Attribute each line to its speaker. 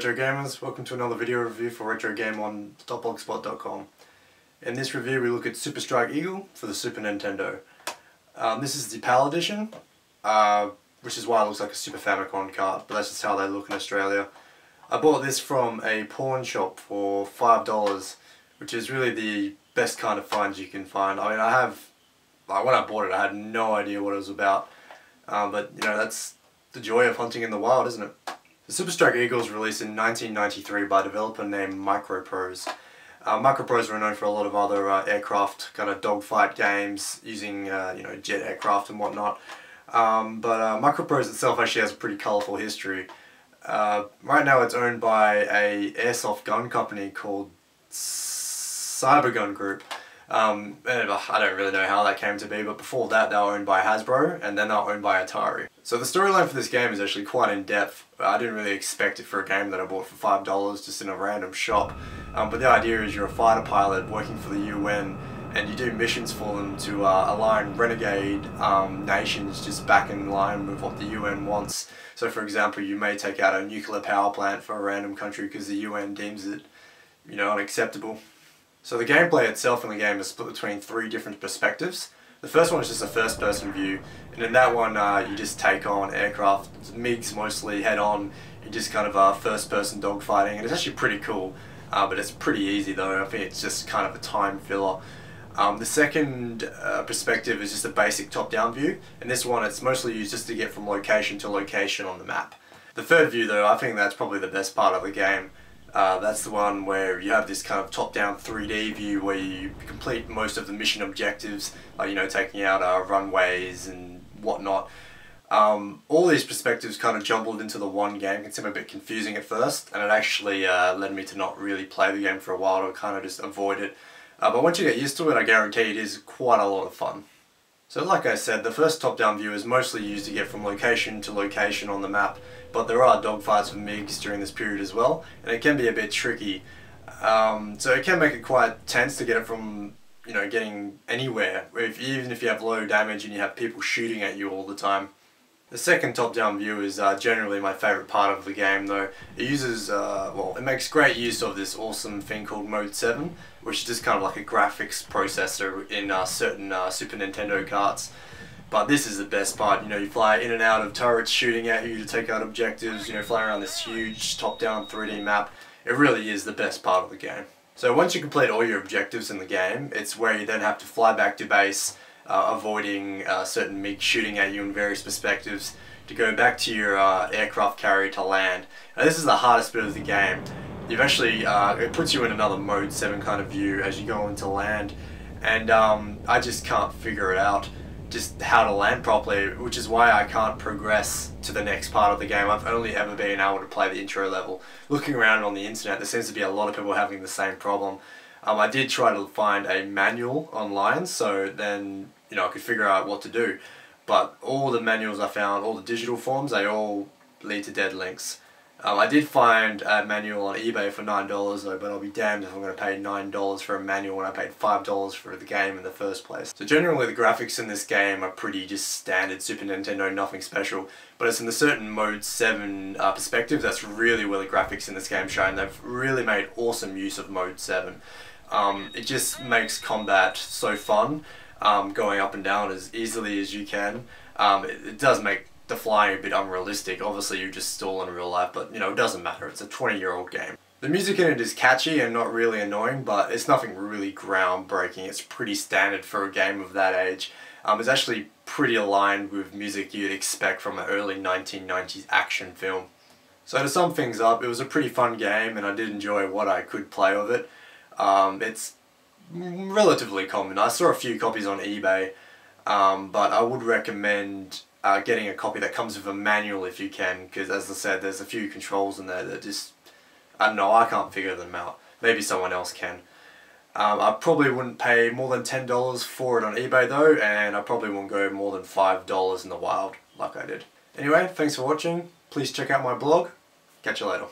Speaker 1: Retro Gamers, welcome to another video review for Retro Game on .blogspot.com. In this review we look at Super Strike Eagle for the Super Nintendo. This is the PAL edition, which is why it looks like a Super Famicom card, but that's just how they look in Australia. I bought this from a pawn shop for $5, which is really the best kind of find you can find. I mean, when I bought it I had no idea what it was about, but you know, that's the joy of hunting in the wild, isn't it? The Super Strike Eagle was released in 1993 by a developer named Microprose. Microprose were known for a lot of other aircraft kind of dogfight games using jet aircraft and whatnot. But Microprose itself actually has a pretty colourful history. Right now it's owned by a airsoft gun company called Cybergun Group. And I don't really know how that came to be, but before that they were owned by Hasbro, and then they were owned by Atari. So the storyline for this game is actually quite in depth. I didn't really expect it for a game that I bought for $5 just in a random shop. But the idea is you're a fighter pilot working for the UN, and you do missions for them to align renegade nations just back in line with what the UN wants. So for example, you may take out a nuclear power plant for a random country because the UN deems it, unacceptable. So the gameplay itself in the game is split between 3 different perspectives. The first one is just a first-person view, and in that one you just take on aircraft, MiGs mostly, head-on. You just kind of first-person dogfighting, and it's actually pretty cool, but it's pretty easy though. I think it's just kind of a time filler. The second perspective is just a basic top-down view, and this one it's mostly used just to get from location to location on the map. The third view though, I think that's probably the best part of the game. That's the one where you have this kind of top-down 3D view where you complete most of the mission objectives, taking out runways and whatnot. All these perspectives kind of jumbled into the one game can seem a bit confusing at first, and it actually led me to not really play the game for a while, to kind of just avoid it. But once you get used to it, I guarantee it is quite a lot of fun. So like I said, the first top-down view is mostly used to get from location to location on the map, but there are dogfights with MiGs during this period as well, and it can be a bit tricky. So it can make it quite tense to get it from, getting anywhere, even if you have low damage and you have people shooting at you all the time. The second top-down view is generally my favourite part of the game though. It uses, it makes great use of this awesome thing called Mode 7, which is just kind of like a graphics processor in certain Super Nintendo carts. But this is the best part, you fly in and out of turrets shooting at you to take out objectives, flying around this huge top-down 3D map. It really is the best part of the game. So once you complete all your objectives in the game, it's where you then have to fly back to base, avoiding certain MiGs shooting at you in various perspectives, to go back to your aircraft carrier to land. Now this is the hardest bit of the game. You've actually, it puts you in another Mode 7 kind of view as you go into land, and I just can't figure it out, just how to land properly, which is why I can't progress to the next part of the game. I've only ever been able to play the intro level. Looking around on the internet, there seems to be a lot of people having the same problem. I did try to find a manual online, so then I could figure out what to do, but all the manuals I found, all the digital forms, they all lead to dead links. I did find a manual on eBay for $9 though, but I'll be damned if I'm going to pay $9 for a manual when I paid $5 for the game in the first place. So generally the graphics in this game are pretty just standard Super Nintendo, nothing special, but it's in the certain Mode 7 perspective that's really where the graphics in this game shine. They've really made awesome use of Mode 7. It just makes combat so fun, going up and down as easily as you can. It does make the flying a bit unrealistic. Obviously you just stall in real life, but it doesn't matter, it's a 20-year-old game. The music in it is catchy and not really annoying, but it's nothing really groundbreaking. It's pretty standard for a game of that age. It's actually pretty aligned with music you'd expect from an early 1990s action film. So to sum things up, it was a pretty fun game and I did enjoy what I could play of it. It's relatively common. I saw a few copies on eBay, but I would recommend getting a copy that comes with a manual if you can, because as I said, there's a few controls in there that just, I don't know, I can't figure them out. Maybe someone else can. I probably wouldn't pay more than $10 for it on eBay though, and I probably won't go more than $5 in the wild like I did. Anyway, thanks for watching. Please check out my blog. Catch you later.